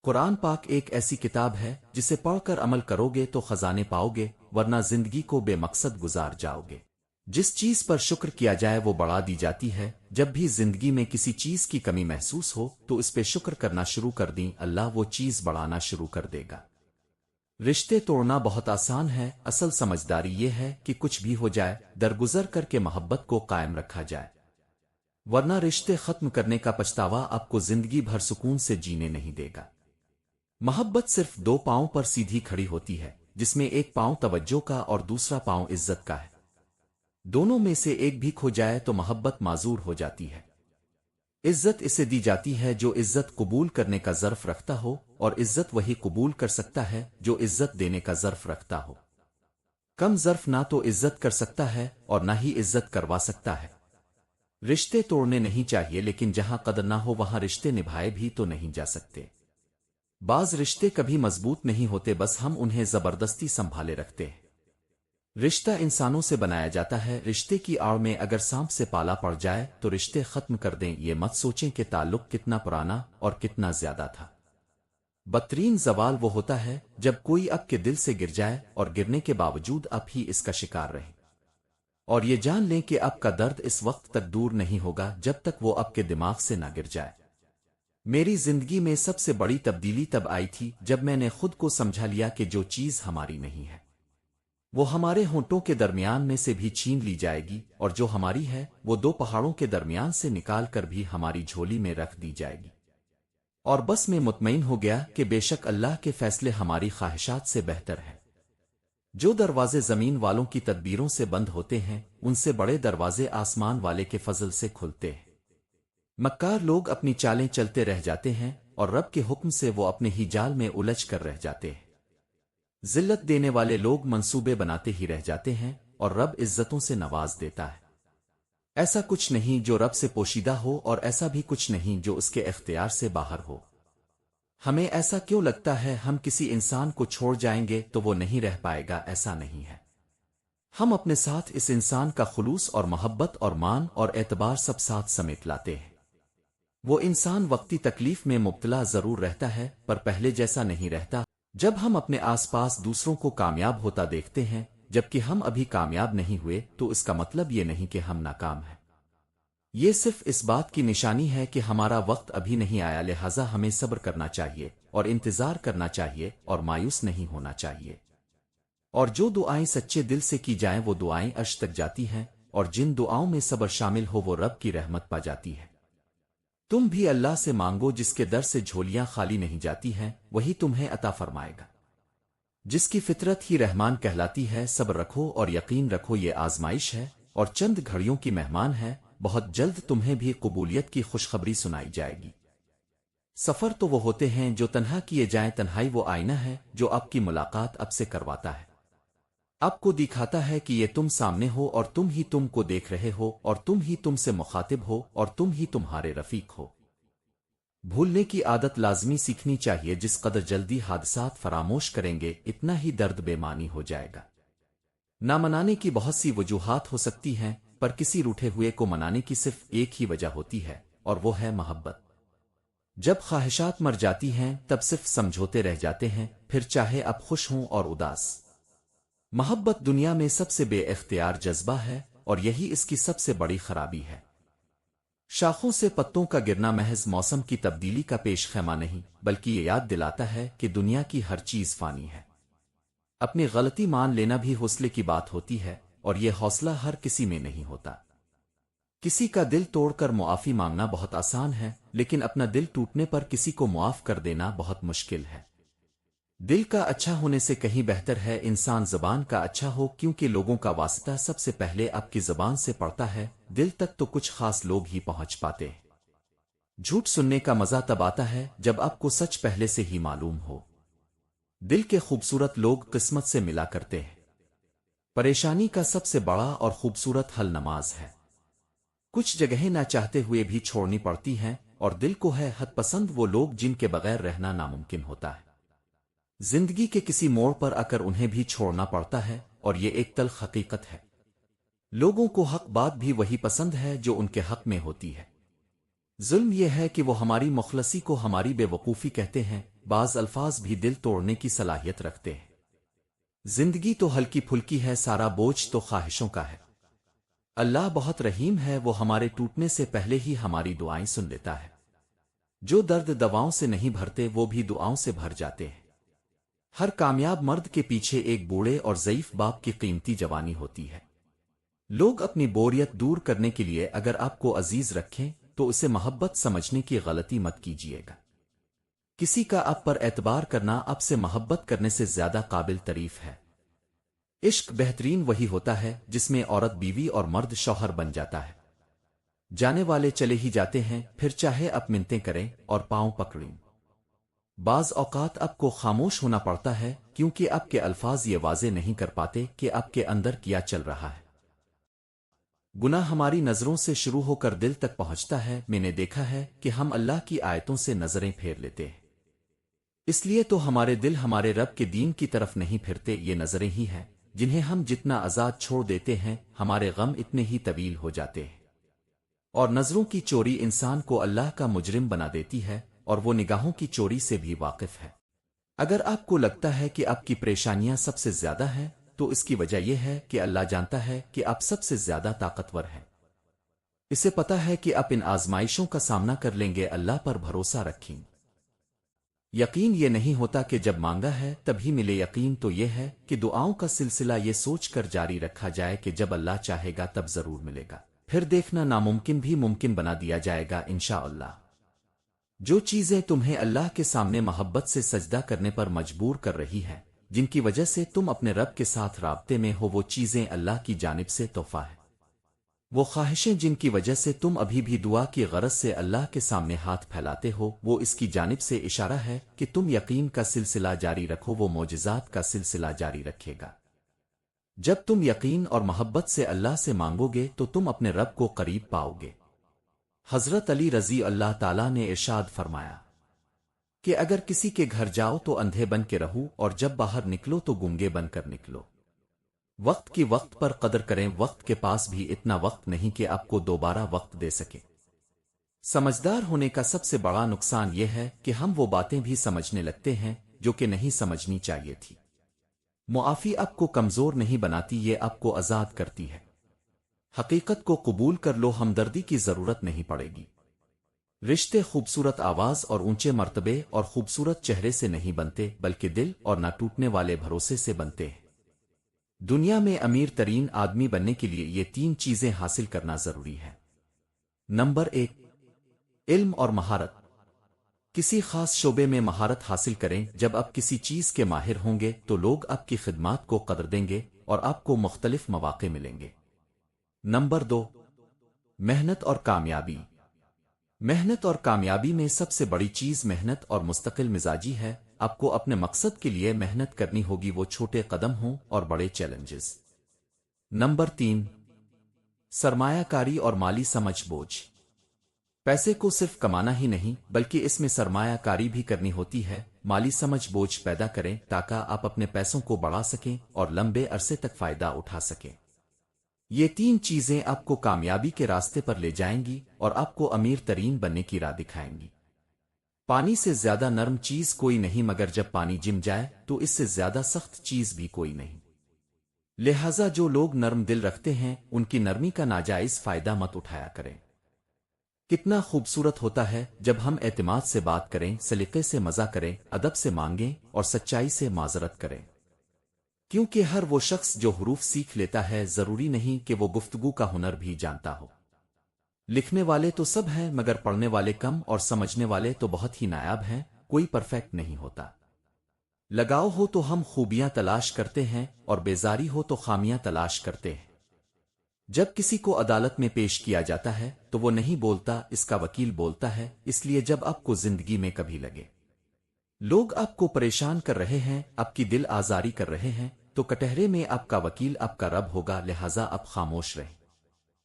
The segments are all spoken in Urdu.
قرآن پاک ایک ایسی کتاب ہے جسے پڑھ کر عمل کرو گے تو خزانے پاؤ گے، ورنہ زندگی کو بے مقصد گزار جاؤ گے۔ جس چیز پر شکر کیا جائے وہ بڑھا دی جاتی ہے۔ جب بھی زندگی میں کسی چیز کی کمی محسوس ہو تو اس پہ شکر کرنا شروع کر دیں، اللہ وہ چیز بڑھانا شروع کر دے گا۔ رشتے توڑنا بہت آسان ہے، اصل سمجھداری یہ ہے کہ کچھ بھی ہو جائے درگزر کر کے محبت کو قائم رکھا جائے، ورنہ رشتے ختم کرنے کا پچھتاوا آپ کو زندگی بھر سکون سے جینے نہیں دے گا۔ محبت صرف دو پاؤں پر سیدھی کھڑی ہوتی ہے، جس میں ایک پاؤں توجہ کا اور دوسرا پاؤں عزت کا ہے۔ دونوں میں سے ایک بھی کھو جائے تو محبت معذور ہو جاتی ہے۔ عزت اسے دی جاتی ہے جو عزت قبول کرنے کا ظرف رکھتا ہو، اور عزت وہی قبول کر سکتا ہے جو عزت دینے کا ظرف رکھتا ہو۔ کم ظرف نہ تو عزت کر سکتا ہے اور نہ ہی عزت کروا سکتا ہے۔ رشتے توڑنے نہیں چاہیے، لیکن جہاں قدر نہ ہو وہاں رشتے نبھائے بھی تو نہیں جا سکتے۔ بعض رشتے کبھی مضبوط نہیں ہوتے، بس ہم انہیں زبردستی سنبھالے رکھتے ہیں۔ رشتہ انسانوں سے بنایا جاتا ہے، رشتے کی آڑ میں اگر سانپ سے پالا پڑ جائے تو رشتے ختم کر دیں۔ یہ مت سوچیں کہ تعلق کتنا پرانا اور کتنا زیادہ تھا۔ بدترین زوال وہ ہوتا ہے جب کوئی اب کے دل سے گر جائے اور گرنے کے باوجود اب ہی اس کا شکار رہے، اور یہ جان لیں کہ اب کا درد اس وقت تک دور نہیں ہوگا جب تک وہ اب کے دماغ سے نہ گر جائے۔ میری زندگی میں سب سے بڑی تبدیلی تب آئی تھی جب میں نے خود کو سمجھا لیا کہ جو چیز ہماری نہیں ہے وہ ہمارے ہونٹوں کے درمیان میں سے بھی چھین لی جائے گی، اور جو ہماری ہے وہ دو پہاڑوں کے درمیان سے نکال کر بھی ہماری جھولی میں رکھ دی جائے گی۔ اور بس میں مطمئن ہو گیا کہ بے شک اللہ کے فیصلے ہماری خواہشات سے بہتر ہیں۔ جو دروازے زمین والوں کی تدبیروں سے بند ہوتے ہیں، ان سے بڑے دروازے آسمان والے کے فضل سے کھلتے ہیں۔ مکار لوگ اپنی چالیں چلتے رہ جاتے ہیں، اور رب کے حکم سے وہ اپنے ہی جال میں الجھ کر رہ جاتے ہیں۔ ذلت دینے والے لوگ منصوبے بناتے ہی رہ جاتے ہیں، اور رب عزتوں سے نواز دیتا ہے۔ ایسا کچھ نہیں جو رب سے پوشیدہ ہو، اور ایسا بھی کچھ نہیں جو اس کے اختیار سے باہر ہو۔ ہمیں ایسا کیوں لگتا ہے ہم کسی انسان کو چھوڑ جائیں گے تو وہ نہیں رہ پائے گا؟ ایسا نہیں ہے۔ ہم اپنے ساتھ اس انسان کا خلوص اور محبت اور مان اور اعتبار سب ساتھ سمیت لاتے ہیں۔ وہ انسان وقتی تکلیف میں مبتلا ضرور رہتا ہے، پر پہلے جیسا نہیں رہتا۔ جب ہم اپنے آس پاس دوسروں کو کامیاب ہوتا دیکھتے ہیں جبکہ ہم ابھی کامیاب نہیں ہوئے، تو اس کا مطلب یہ نہیں کہ ہم ناکام ہیں۔ یہ صرف اس بات کی نشانی ہے کہ ہمارا وقت ابھی نہیں آیا، لہذا ہمیں صبر کرنا چاہیے اور انتظار کرنا چاہیے اور مایوس نہیں ہونا چاہیے۔ اور جو دعائیں سچے دل سے کی جائیں وہ دعائیں عرش تک جاتی ہیں، اور جن دعاؤں میں صبر شامل ہو وہ رب کی رحمت پا جاتی ہے۔ تم بھی اللہ سے مانگو، جس کے در سے جھولیاں خالی نہیں جاتی ہیں وہی تمہیں عطا فرمائے گا۔ جس کی فطرت ہی رحمان کہلاتی ہے، صبر رکھو اور یقین رکھو، یہ آزمائش ہے اور چند گھڑیوں کی مہمان ہے، بہت جلد تمہیں بھی قبولیت کی خوشخبری سنائی جائے گی۔ سفر تو وہ ہوتے ہیں جو تنہا کیے جائیں، تنہائی وہ آئینہ ہے جو آپ کی ملاقات اب سے کرواتا ہے، آپ کو دکھاتا ہے کہ یہ تم سامنے ہو اور تم ہی تم کو دیکھ رہے ہو، اور تم ہی تم سے مخاطب ہو، اور تم ہی تمہارے رفیق ہو۔ بھولنے کی عادت لازمی سیکھنی چاہیے، جس قدر جلدی حادثات فراموش کریں گے اتنا ہی درد بے معنی ہو جائے گا۔ نہ منانے کی بہت سی وجوہات ہو سکتی ہیں، پر کسی روٹھے ہوئے کو منانے کی صرف ایک ہی وجہ ہوتی ہے، اور وہ ہے محبت۔ جب خواہشات مر جاتی ہیں تب صرف سمجھوتے رہ جاتے ہیں، پھر چاہے اب خوش ہوں اور اداس۔ محبت دنیا میں سب سے بے اختیار جذبہ ہے، اور یہی اس کی سب سے بڑی خرابی ہے۔ شاخوں سے پتوں کا گرنا محض موسم کی تبدیلی کا پیش خیمہ نہیں، بلکہ یہ یاد دلاتا ہے کہ دنیا کی ہر چیز فانی ہے۔ اپنی غلطی مان لینا بھی حوصلے کی بات ہوتی ہے، اور یہ حوصلہ ہر کسی میں نہیں ہوتا۔ کسی کا دل توڑ کر معافی مانگنا بہت آسان ہے، لیکن اپنا دل ٹوٹنے پر کسی کو معاف کر دینا بہت مشکل ہے۔ دل کا اچھا ہونے سے کہیں بہتر ہے انسان زبان کا اچھا ہو، کیونکہ لوگوں کا واسطہ سب سے پہلے آپ کی زبان سے پڑتا ہے، دل تک تو کچھ خاص لوگ ہی پہنچ پاتے ہیں۔ جھوٹ سننے کا مزہ تب آتا ہے جب آپ کو سچ پہلے سے ہی معلوم ہو۔ دل کے خوبصورت لوگ قسمت سے ملا کرتے ہیں۔ پریشانی کا سب سے بڑا اور خوبصورت حل نماز ہے۔ کچھ جگہیں نہ چاہتے ہوئے بھی چھوڑنی پڑتی ہیں، اور دل کو ہے حد پسند وہ لوگ جن کے بغیر رہنا ناممکن ہوتا ہے۔ زندگی کے کسی موڑ پر آ کر انہیں بھی چھوڑنا پڑتا ہے، اور یہ ایک تلخ حقیقت ہے۔ لوگوں کو حق بات بھی وہی پسند ہے جو ان کے حق میں ہوتی ہے۔ ظلم یہ ہے کہ وہ ہماری مخلصی کو ہماری بے وقوفی کہتے ہیں، بعض الفاظ بھی دل توڑنے کی صلاحیت رکھتے ہیں۔ زندگی تو ہلکی پھلکی ہے، سارا بوجھ تو خواہشوں کا ہے۔ اللہ بہت رحیم ہے، وہ ہمارے ٹوٹنے سے پہلے ہی ہماری دعائیں سن لیتا ہے۔ جو درد دواؤں سے نہیں بھرتے وہ بھی دعاؤں سے بھر جاتے ہیں۔ ہر کامیاب مرد کے پیچھے ایک بوڑھے اور ضعیف باپ کی قیمتی جوانی ہوتی ہے۔ لوگ اپنی بوریت دور کرنے کے لیے اگر آپ کو عزیز رکھیں تو اسے محبت سمجھنے کی غلطی مت کیجیے گا۔ کسی کا آپ پر اعتبار کرنا آپ سے محبت کرنے سے زیادہ قابل تعریف ہے۔ عشق بہترین وہی ہوتا ہے جس میں عورت بیوی اور مرد شوہر بن جاتا ہے۔ جانے والے چلے ہی جاتے ہیں، پھر چاہے آپ منتیں کریں اور پاؤں پکڑیں۔ بعض اوقات آپ کو خاموش ہونا پڑتا ہے کیونکہ آپ کے الفاظ یہ واضح نہیں کر پاتے کہ آپ کے اندر کیا چل رہا ہے۔ گناہ ہماری نظروں سے شروع ہو کر دل تک پہنچتا ہے۔ میں نے دیکھا ہے کہ ہم اللہ کی آیتوں سے نظریں پھیر لیتے ہیں، اس لیے تو ہمارے دل ہمارے رب کے دین کی طرف نہیں پھرتے۔ یہ نظریں ہی ہیں جنہیں ہم جتنا آزاد چھوڑ دیتے ہیں ہمارے غم اتنے ہی طویل ہو جاتے ہیں۔ اور نظروں کی چوری انسان کو اللہ کا مجرم بنا دیتی ہے، اور وہ نگاہوں کی چوری سے بھی واقف ہے۔ اگر آپ کو لگتا ہے کہ آپ کی پریشانیاں سب سے زیادہ ہیں تو اس کی وجہ یہ ہے کہ اللہ جانتا ہے کہ آپ سب سے زیادہ طاقتور ہیں۔ اسے پتا ہے کہ آپ ان آزمائشوں کا سامنا کر لیں گے۔ اللہ پر بھروسہ رکھیں۔ یقین یہ نہیں ہوتا کہ جب مانگا ہے تبھی ملے، یقین تو یہ ہے کہ دعاؤں کا سلسلہ یہ سوچ کر جاری رکھا جائے کہ جب اللہ چاہے گا تب ضرور ملے گا، پھر دیکھنا ناممکن بھی ممکن بنا دیا جائے گا انشاءاللہ۔ جو چیزیں تمہیں اللہ کے سامنے محبت سے سجدہ کرنے پر مجبور کر رہی ہیں، جن کی وجہ سے تم اپنے رب کے ساتھ رابطے میں ہو، وہ چیزیں اللہ کی جانب سے تحفہ ہے۔ وہ خواہشیں جن کی وجہ سے تم ابھی بھی دعا کی غرض سے اللہ کے سامنے ہاتھ پھیلاتے ہو، وہ اس کی جانب سے اشارہ ہے کہ تم یقین کا سلسلہ جاری رکھو، وہ معجزات کا سلسلہ جاری رکھے گا۔ جب تم یقین اور محبت سے اللہ سے مانگو گے تو تم اپنے رب کو قریب پاؤ گے۔ حضرت علی رضی اللہ تعالیٰ نے ارشاد فرمایا کہ اگر کسی کے گھر جاؤ تو اندھے بن کے رہو، اور جب باہر نکلو تو گونگے بن کر نکلو۔ وقت کی وقت پر قدر کریں، وقت کے پاس بھی اتنا وقت نہیں کہ آپ کو دوبارہ وقت دے سکے۔ سمجھدار ہونے کا سب سے بڑا نقصان یہ ہے کہ ہم وہ باتیں بھی سمجھنے لگتے ہیں جو کہ نہیں سمجھنی چاہیے تھی۔ معافی آپ کو کمزور نہیں بناتی، یہ آپ کو آزاد کرتی ہے۔ حقیقت کو قبول کر لو، ہمدردی کی ضرورت نہیں پڑے گی۔ رشتے خوبصورت آواز اور اونچے مرتبے اور خوبصورت چہرے سے نہیں بنتے، بلکہ دل اور نہ ٹوٹنے والے بھروسے سے بنتے ہیں۔ دنیا میں امیر ترین آدمی بننے کے لیے یہ 3 چیزیں حاصل کرنا ضروری ہے۔ نمبر 1، علم اور مہارت۔ کسی خاص شعبے میں مہارت حاصل کریں۔ جب آپ کسی چیز کے ماہر ہوں گے تو لوگ آپ کی خدمات کو قدر دیں گے اور آپ کو مختلف مواقع ملیں گے۔ نمبر 2، محنت اور کامیابی۔ محنت اور کامیابی میں سب سے بڑی چیز محنت اور مستقل مزاجی ہے۔ آپ کو اپنے مقصد کے لیے محنت کرنی ہوگی، وہ چھوٹے قدم ہوں اور بڑے چیلنجز۔ نمبر 3، سرمایہ کاری اور مالی سمجھ بوجھ۔ پیسے کو صرف کمانا ہی نہیں بلکہ اس میں سرمایہ کاری بھی کرنی ہوتی ہے۔ مالی سمجھ بوجھ پیدا کریں تاکہ آپ اپنے پیسوں کو بڑھا سکیں اور لمبے عرصے تک فائدہ اٹھا سکیں۔ یہ 3 چیزیں آپ کو کامیابی کے راستے پر لے جائیں گی اور آپ کو امیر ترین بننے کی راہ دکھائیں گی۔ پانی سے زیادہ نرم چیز کوئی نہیں، مگر جب پانی جم جائے تو اس سے زیادہ سخت چیز بھی کوئی نہیں۔ لہذا جو لوگ نرم دل رکھتے ہیں ان کی نرمی کا ناجائز فائدہ مت اٹھایا کریں۔ کتنا خوبصورت ہوتا ہے جب ہم اعتماد سے بات کریں، سلیقے سے مزہ کریں، ادب سے مانگیں اور سچائی سے معذرت کریں۔ کیونکہ ہر وہ شخص جو حروف سیکھ لیتا ہے ضروری نہیں کہ وہ گفتگو کا ہنر بھی جانتا ہو۔ لکھنے والے تو سب ہیں مگر پڑھنے والے کم، اور سمجھنے والے تو بہت ہی نایاب ہیں، کوئی پرفیکٹ نہیں ہوتا۔ لگاؤ ہو تو ہم خوبیاں تلاش کرتے ہیں اور بیزاری ہو تو خامیاں تلاش کرتے ہیں۔ جب کسی کو عدالت میں پیش کیا جاتا ہے تو وہ نہیں بولتا، اس کا وکیل بولتا ہے۔ اس لیے جب آپ کو زندگی میں کبھی لگے لوگ آپ کو پریشان کر رہے ہیں، آپ کی دل آزاری کر رہے ہیں، تو کٹہرے میں آپ کا وکیل آپ کا رب ہوگا، لہذا آپ خاموش رہیں۔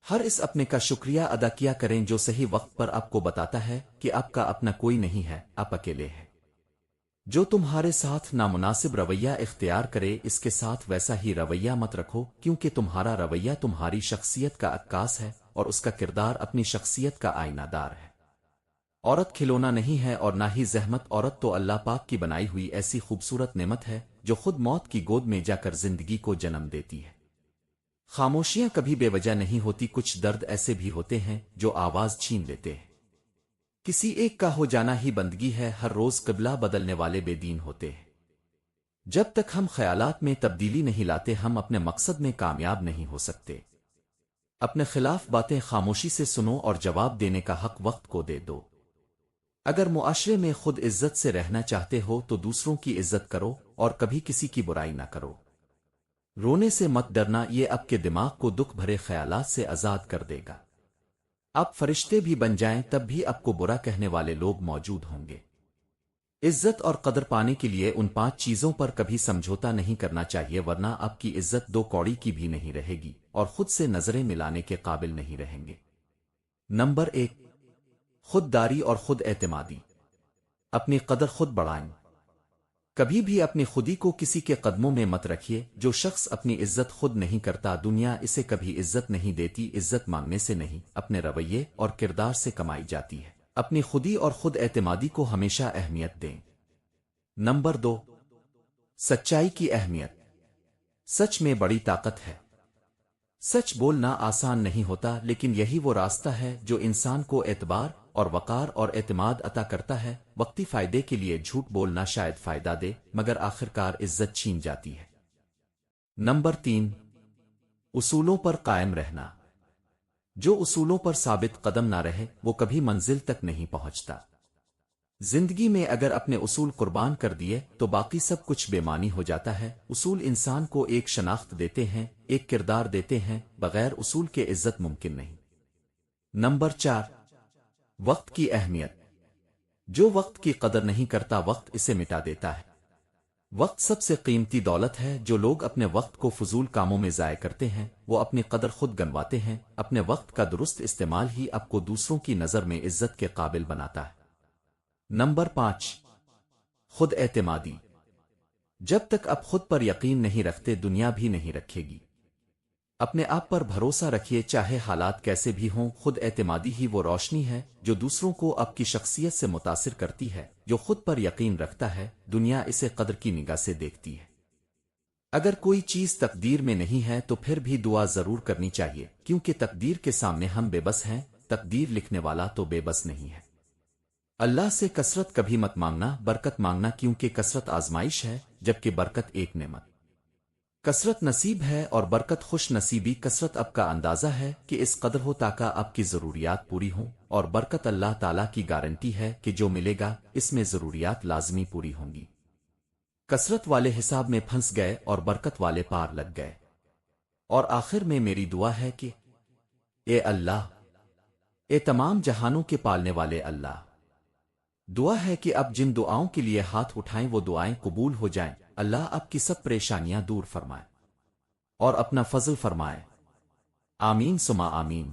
ہر اس اپنے کا شکریہ ادا کیا کریں جو صحیح وقت پر آپ کو بتاتا ہے کہ آپ کا اپنا کوئی نہیں ہے، آپ اکیلے ہیں۔ جو تمہارے ساتھ نامناسب رویہ اختیار کرے اس کے ساتھ ویسا ہی رویہ مت رکھو، کیونکہ تمہارا رویہ تمہاری شخصیت کا عکاس ہے اور اس کا کردار اپنی شخصیت کا آئینہ دار ہے۔ عورت کھلونا نہیں ہے اور نہ ہی زحمت، عورت تو اللہ پاک کی بنائی ہوئی ایسی خوبصورت نعمت ہے جو خود موت کی گود میں جا کر زندگی کو جنم دیتی ہے۔ خاموشیاں کبھی بے وجہ نہیں ہوتی، کچھ درد ایسے بھی ہوتے ہیں جو آواز چھین لیتے ہیں۔ کسی ایک کا ہو جانا ہی بندگی ہے، ہر روز قبلہ بدلنے والے بے دین ہوتے ہیں۔ جب تک ہم خیالات میں تبدیلی نہیں لاتے ہم اپنے مقصد میں کامیاب نہیں ہو سکتے۔ اپنے خلاف باتیں خاموشی سے سنو اور جواب دینے کا حق وقت کو دے دو۔ اگر معاشرے میں خود عزت سے رہنا چاہتے ہو تو دوسروں کی عزت کرو اور کبھی کسی کی برائی نہ کرو۔ رونے سے مت ڈرنا، یہ آپ کے دماغ کو دکھ بھرے خیالات سے آزاد کر دے گا۔ آپ فرشتے بھی بن جائیں تب بھی آپ کو برا کہنے والے لوگ موجود ہوں گے۔ عزت اور قدر پانے کے لیے ان 5 چیزوں پر کبھی سمجھوتا نہیں کرنا چاہیے، ورنہ آپ کی عزت 2 کوڑی کی بھی نہیں رہے گی اور خود سے نظریں ملانے کے قابل نہیں رہیں گے۔ نمبر 1، خود داری اور خود اعتمادی۔ اپنی قدر خود بڑھائیں۔ کبھی بھی اپنی خودی کو کسی کے قدموں میں مت رکھیے۔ جو شخص اپنی عزت خود نہیں کرتا دنیا اسے کبھی عزت نہیں دیتی۔ عزت مانگنے سے نہیں، اپنے رویے اور کردار سے کمائی جاتی ہے۔ اپنی خودی اور خود اعتمادی کو ہمیشہ اہمیت دیں۔ نمبر 2، سچائی کی اہمیت۔ سچ میں بڑی طاقت ہے۔ سچ بولنا آسان نہیں ہوتا، لیکن یہی وہ راستہ ہے جو انسان کو اعتبار اور وقار اور اعتماد عطا کرتا ہے۔ وقتی فائدے کے لیے جھوٹ بولنا شاید فائدہ دے مگر آخرکار عزت چھین جاتی ہے۔ نمبر 3، اصولوں پر قائم رہنا۔ جو اصولوں پر ثابت قدم نہ رہے وہ کبھی منزل تک نہیں پہنچتا۔ زندگی میں اگر اپنے اصول قربان کر دیے تو باقی سب کچھ بے معنی ہو جاتا ہے۔ اصول انسان کو ایک شناخت دیتے ہیں، ایک کردار دیتے ہیں، بغیر اصول کے عزت ممکن نہیں۔ نمبر 4، وقت کی اہمیت۔ جو وقت کی قدر نہیں کرتا وقت اسے مٹا دیتا ہے۔ وقت سب سے قیمتی دولت ہے۔ جو لوگ اپنے وقت کو فضول کاموں میں ضائع کرتے ہیں وہ اپنی قدر خود گنواتے ہیں۔ اپنے وقت کا درست استعمال ہی آپ کو دوسروں کی نظر میں عزت کے قابل بناتا ہے۔ نمبر 5، خود اعتمادی۔ جب تک آپ خود پر یقین نہیں رکھتے دنیا بھی نہیں رکھے گی۔ اپنے آپ پر بھروسہ رکھیے چاہے حالات کیسے بھی ہوں۔ خود اعتمادی ہی وہ روشنی ہے جو دوسروں کو آپ کی شخصیت سے متاثر کرتی ہے۔ جو خود پر یقین رکھتا ہے دنیا اسے قدر کی نگاہ سے دیکھتی ہے۔ اگر کوئی چیز تقدیر میں نہیں ہے تو پھر بھی دعا ضرور کرنی چاہیے، کیونکہ تقدیر کے سامنے ہم بے بس ہیں، تقدیر لکھنے والا تو بے بس نہیں ہے۔ اللہ سے کثرت کبھی مت مانگنا، برکت مانگنا، کیونکہ کثرت آزمائش ہے جبکہ برکت ایک نعمت۔ کثرت نصیب ہے اور برکت خوش نصیبی۔ کثرت اب کا اندازہ ہے کہ اس قدر ہو تاکہ آپ کی ضروریات پوری ہوں، اور برکت اللہ تعالیٰ کی گارنٹی ہے کہ جو ملے گا اس میں ضروریات لازمی پوری ہوں گی۔ کثرت والے حساب میں پھنس گئے اور برکت والے پار لگ گئے۔ اور آخر میں میری دعا ہے کہ اے اللہ، اے تمام جہانوں کے پالنے والے اللہ، دعا ہے کہ اب جن دعاؤں کے لیے ہاتھ اٹھائیں وہ دعائیں قبول ہو جائیں۔ اللہ آپ کی سب پریشانیاں دور فرمائے اور اپنا فضل فرمائے۔ آمین ثم آمین۔